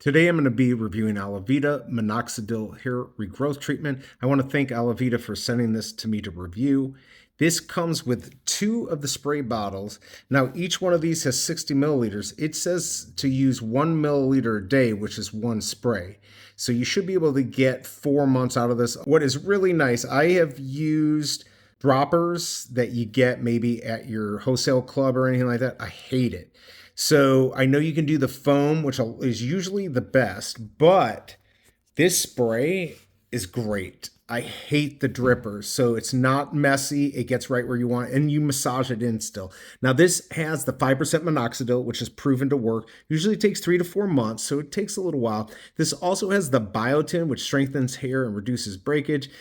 Today I'm going to be reviewing Olivita Minoxidil Hair Regrowth Treatment. I want to thank Olivita for sending this to me to review. This comes with 2 of the spray bottles. Now each one of these has 60 milliliters. It says to use 1 milliliter a day, which is 1 spray. So you should be able to get 4 months out of this. What is really nice, I have used droppers that you get maybe at your wholesale club or anything like that. I hate it. So I know you can do the foam, which is usually the best, but this spray is great. I hate the drippers, so it's not messy. It gets right where you want it, and you massage it in still. Now, this has the 5% minoxidil, which is proven to work. Usually takes 3 to 4 months, so it takes a little while. This also has the biotin, which strengthens hair and reduces breakage.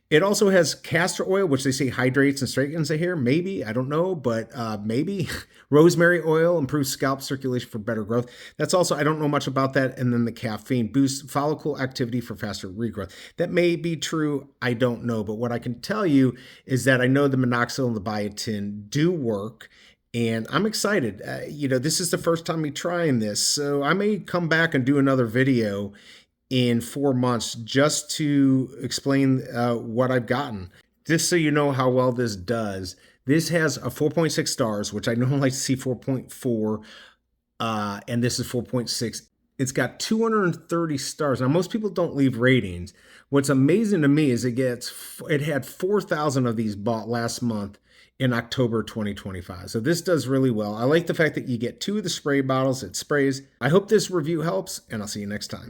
It also has castor oil, which they say hydrates and straightens the hair. Maybe, I don't know, but maybe. Rosemary oil improves scalp circulation for better growth. That's also, I don't know much about that. And then the caffeine boosts follicle activity for faster regrowth. That may be true. I don't know. But what I can tell you is that I know the minoxidil and the biotin do work. And I'm excited. This is the first time me trying this. So I may come back and do another video in 4 months just to explain what I've gotten. Just so you know how well this does. This has a 4.6 stars, which I normally see 4.4, and this is 4.6. It's got 230 stars. Now, most people don't leave ratings. What's amazing to me is it had 4,000 of these bought last month in October 2025. So this does really well. I like the fact that you get 2 of the spray bottles. It sprays. I hope this review helps, and I'll see you next time.